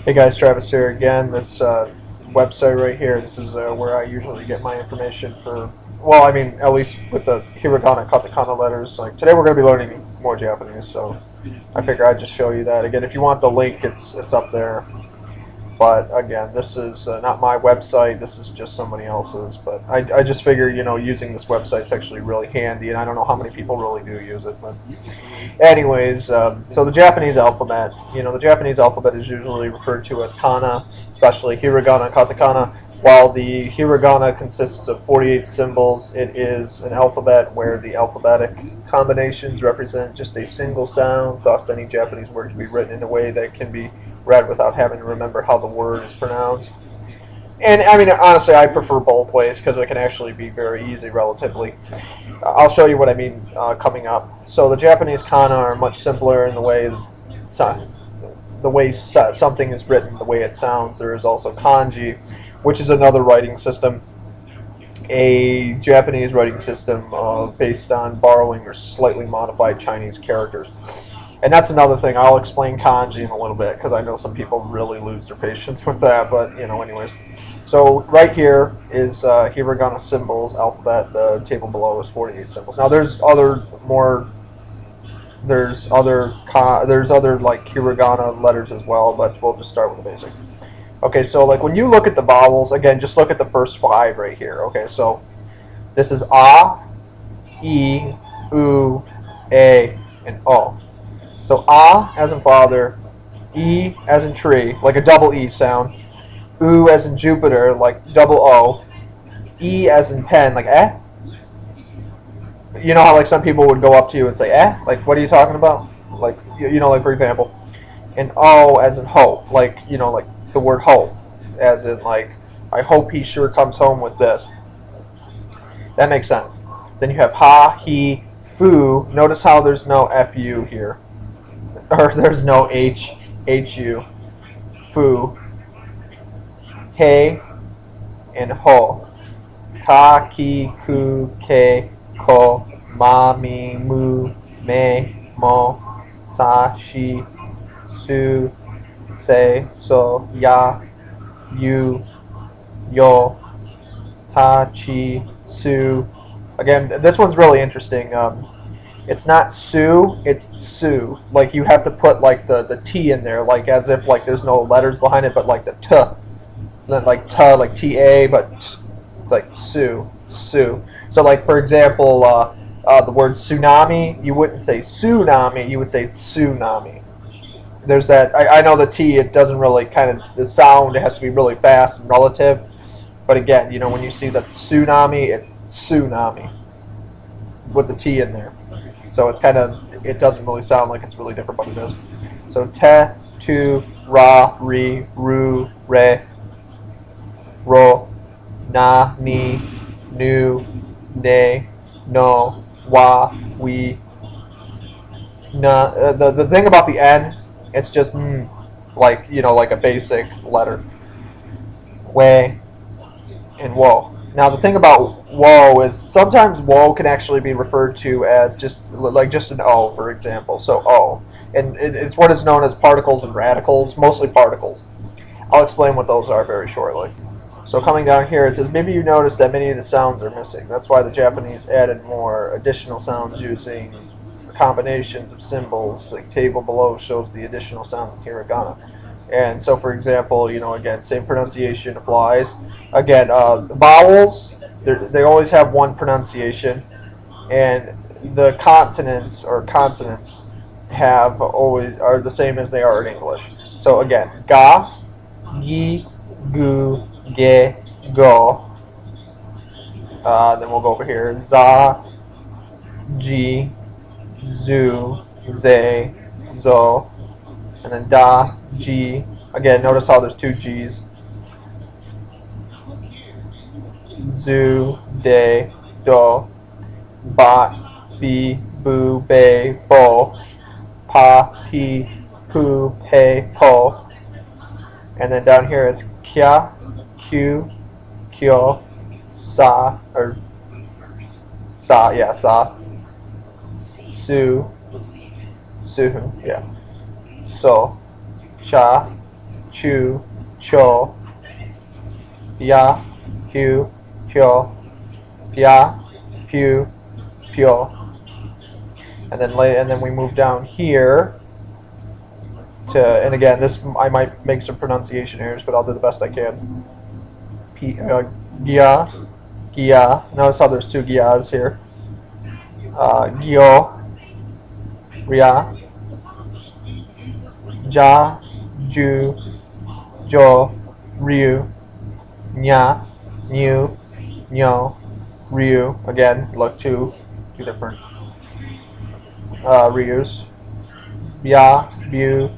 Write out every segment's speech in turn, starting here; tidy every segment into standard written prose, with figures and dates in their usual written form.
Hey guys, Travis here again. This website right here, this is where I usually get my information for, well, I mean, at least with the Hiragana Katakana letters. Like today we're going to be learning more Japanese, so I figure I'd just show you that. Again, if you want the link, it's up there. But again, this is not my website, this is just somebody else's. But I just figure, you know, using this website's actually really handy, and I don't know how many people really do use it. But anyways, so the Japanese alphabet, the Japanese alphabet is usually referred to as kana, especially hiragana, katakana. While the hiragana consists of 48 symbols, it is an alphabet where the alphabetic combinations represent just a single sound, thus any Japanese word can be written in a way that can be read without having to remember how the word is pronounced. And I mean, honestly, I prefer both ways because it can actually be very easy relatively. I'll show you what I mean coming up. So the Japanese kana are much simpler in the way something is written, the way it sounds. There is also kanji, which is another writing system, a Japanese writing system based on borrowing or slightly modified Chinese characters. And that's another thing. I'll explain kanji in a little bit because I know some people really lose their patience with that. But anyways. So right here is hiragana symbols alphabet. The table below is 48 symbols. Now there's other like hiragana letters as well, but we'll just start with the basics. Okay, so like when you look at the vowels, again, just look at the first 5 right here. Okay, so this is a, e, u, a, and o. So a as in father, e as in tree, like a double e sound, u as in Jupiter, like double o, e as in pen, like eh. You know how like some people would go up to you and say eh, like what are you talking about? Like like for example, and o as in hope, like like the word hope, as in like I hope he sure comes home with this. That makes sense. Then you have ha, he, fu. Notice how there's no fu here. Or there's no hu, fu, he, and ho, ka, ki, ku, ke, ko, ma, mi, mu, me, mo, sa, shi, su, se, so, ya, you, yo, ta, chi, su. Again, this one's really interesting. It's not Sue, it's Sue. Like you have to put like the T in there, like as if like there's no letters behind it, but like the T. Then like T, like T-A, but it's like Sue, Sue. So like for example, the word tsunami, you wouldn't say tsunami, you would say tsunami. There's that, I know the T, it doesn't really the sound, it has to be really fast and relative. But again, when you see the tsunami, it's tsunami with the T in there. So it's it doesn't really sound like it's really different, but it is. So te, tu, ra, ri, ru, re, ro, na, ni, nu, ne, no, wa, we, na. The thing about the N, it's just like like a basic letter. We and wo. Now the thing about wo is sometimes wo can actually be referred to as just an O, for example. So O, and it's what is known as particles and radicals, mostly particles. I'll explain what those are very shortly. So coming down here, it says maybe you noticed that many of the sounds are missing. That's why the Japanese added more additional sounds using combinations of symbols. The table below shows the additional sounds in hiragana. And so, for example, again, same pronunciation applies. Again, vowels, they always have one pronunciation, and the consonants are the same as they are in English. So again, ga, gi, gu, ge, go. Then we'll go over here. Za, ji, zu, ze, zo. And then da, ji. Again, notice how there's 2 G's. Zu, de, do. Ba, bi, bu, be, bo. Pa, pi, pu, pe, po. And then down here it's kya, q, kyo, sa, or sa, yeah, sa. Su, su, yeah. So, cha, chu, cho, ya, hu, hyo, pya, pu, pyo. And then we move down here to, and again, this I might make some pronunciation errors, but I'll do the best I can. Gia, gia. Notice how there's two gias here. Gyo, ria, ja, ju, jo, ryu, nya, nyu, nyo, ryu. Again, look, two different ryus. Bya, bu,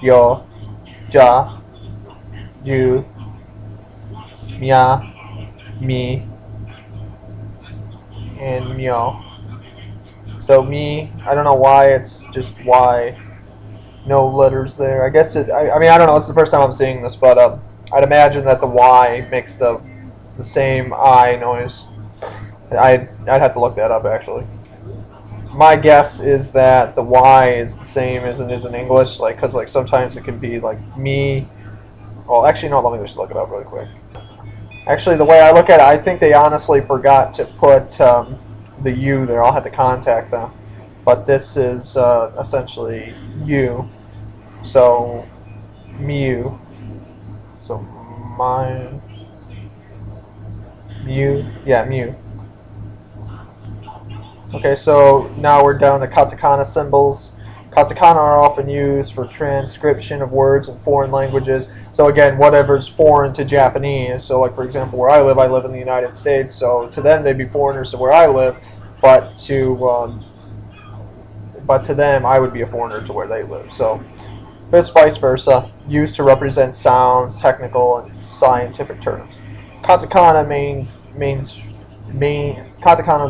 yo, ja, ju, mya, mi, and myo. So mi, I don't know why it's just y, no letters there. I guess it. I mean, I don't know. It's the first time I'm seeing this, but I'd imagine that the y makes the same I noise. I'd have to look that up actually. My guess is that the y is the same as it is in English, like because like sometimes it can be like me. Well, actually, no. Let me just look it up really quick. Actually, the way I look at it, I think they honestly forgot to put the U there. I'll have to contact them. But this is essentially U. So, mu. So, my. Mu. Yeah, mu. Okay, so now we're down to katakana symbols. Katakana are often used for transcription of words in foreign languages. So again, whatever's foreign to Japanese. So like for example, where I live in the United States. So to them, they'd be foreigners to where I live, but to them, I would be a foreigner to where they live. So this vice versa, used to represent sounds, technical, and scientific terms. Katakana's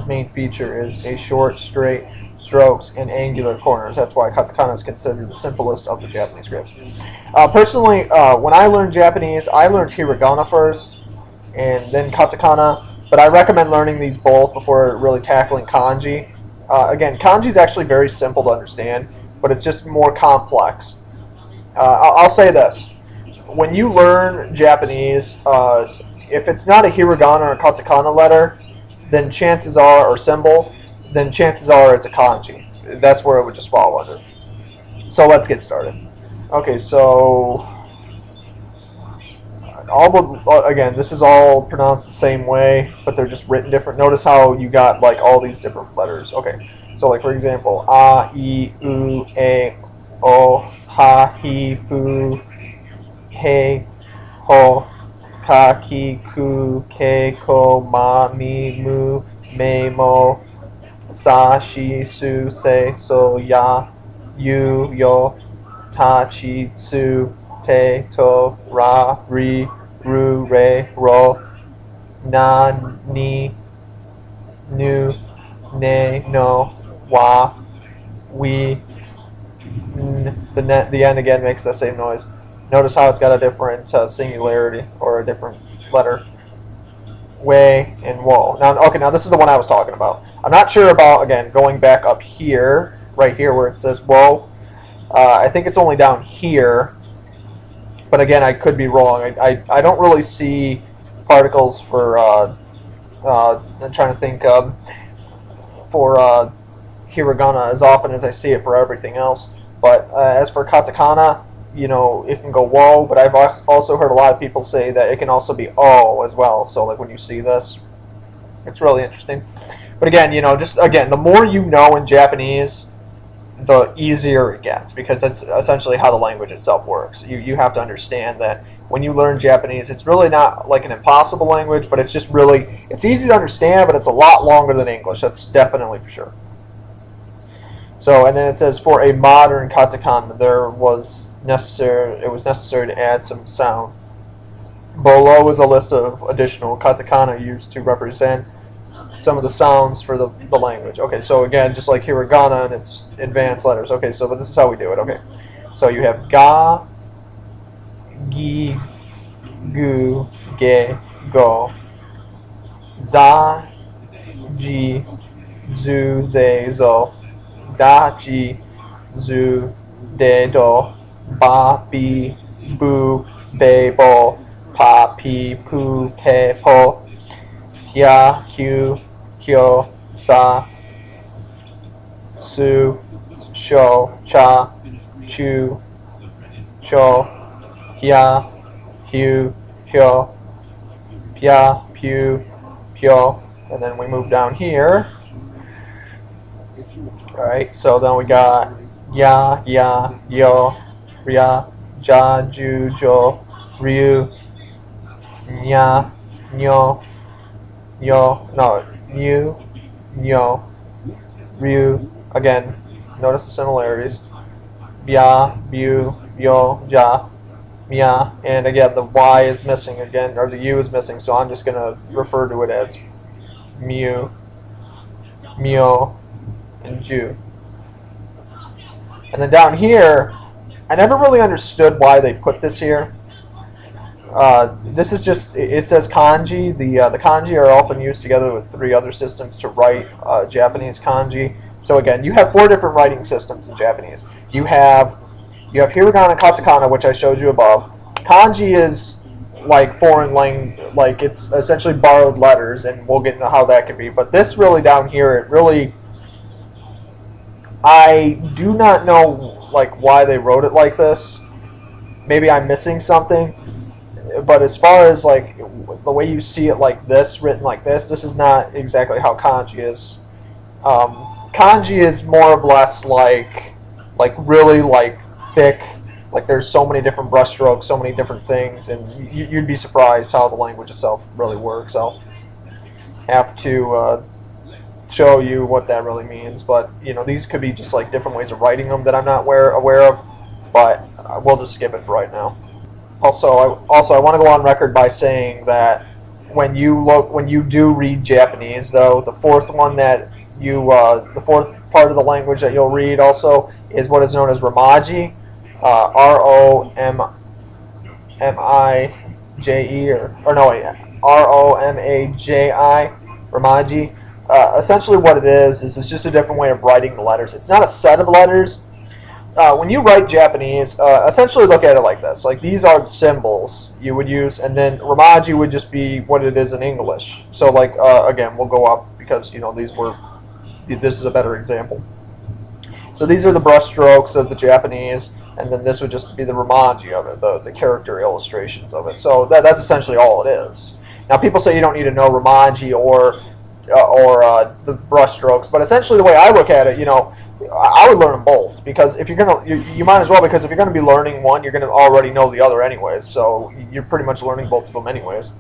main feature is a short, straight strokes and angular corners. That's why katakana is considered the simplest of the Japanese scripts. Personally, when I learned Japanese, I learned hiragana first and then katakana, but I recommend learning these both before really tackling kanji. Again, kanji is actually very simple to understand, but it's just more complex. I'll say this. When you learn Japanese, if it's not a hiragana or a katakana letter, then chances are, or symbol, then chances are it's a kanji. That's where it would just fall under. So let's get started. Okay, so again, this is all pronounced the same way, but they're just written different. Notice how you got like all these different letters. Okay, so like for example, a, I, u, e, o, ha, hi, fu, he, ho, ka, ki, ku, ke, ko, ma, mi, mu, me, mo, sa, shi, su, se, so, ya, yu, yo, ta, chi, tsu, te, to, ra, ri, ru, re, ro, na, ni, nu, ne, no, wa, we, n. The end again makes the same noise. Notice how it's got a different singularity or a different letter. Way and wo. Now, okay, now this is the one I was talking about. I'm not sure about, again, going back up here, right here where it says wo. I think it's only down here, but again, I could be wrong. I don't really see particles for, I'm trying to think, for hiragana as often as I see it for everything else. But as for katakana, you know, it can go wo, but I've also heard a lot of people say that it can also be o as well. So like when you see this, it's really interesting. But again, you know, just again, the more you know in Japanese, the easier it gets, because that's essentially how the language itself works. You have to understand that when you learn Japanese, it's really not like an impossible language, but it's just really, it's easy to understand, but it's a lot longer than English. That's definitely for sure. So, and then it says for a modern katakana, it was necessary to add some sound. Below is a list of additional katakana used to represent some of the sounds for the language. Okay, so again, just like hiragana and its advanced letters. Okay, so but this is how we do it. Okay, so you have ga, gi, gu, ge, go, za, ji, zu, ze, zo, da, ji, zu, de, do, ba, bi, bu, be, bo, pa, pi, pu, pe, po, hia, hu, hyo, sa, su, sho, cha, chu, cho, hia, hu, hyo, pia, pu, pyo, and then we move down here. Alright, so then we got ya, ya, yo, ria, ja, ju, jo, ryu, nya, nyo, yo, no, nyu, nyo, ryu. Again, notice the similarities. Bia, bu, yo, ja, mia, and again the y is missing again, or the u is missing, so I'm just going to refer to it as mu, myo, and ju. And then down here, I never really understood why they put this here. This is just, it says kanji. The kanji are often used together with 3 other systems to write Japanese kanji. So again, you have 4 different writing systems in Japanese. You have Hiragana Katakana, which I showed you above. Kanji is like foreign language, like it's essentially borrowed letters, and we'll get into how that can be. But this really down here, it really, I do not know like why they wrote it like this. Maybe I'm missing something. But as far as like the way you see it like this, written like this is not exactly how kanji is. Kanji is more or less like really like thick. Like there's so many different brushstrokes, so many different things, and you'd be surprised how the language itself really works. I'll have to show you what that really means. But you know, these could be just like different ways of writing them that I'm not aware of. But we'll just skip it for right now. Also, I want to go on record by saying that when you do read Japanese, though, the fourth part of the language that you'll read also is what is known as Romaji, R-O-M-I-J-E, R-O-M-A-J-I, Romaji. Essentially, what it is it's just a different way of writing the letters. It's not a set of letters. When you write Japanese, essentially look at it like this. Like these are the symbols you would use, and then Romaji would just be what it is in English. So like again, we'll go up because you know this is a better example. So these are the brush strokes of the Japanese, and then this would just be the Romaji of it, the character illustrations of it. So that's essentially all it is. Now people say you don't need to know Romaji or the brush strokes, but essentially the way I look at it, you know, I would learn them both, because if you're gonna, you might as well, because if you're gonna be learning one, you're gonna already know the other anyways. So you're pretty much learning both of them anyways.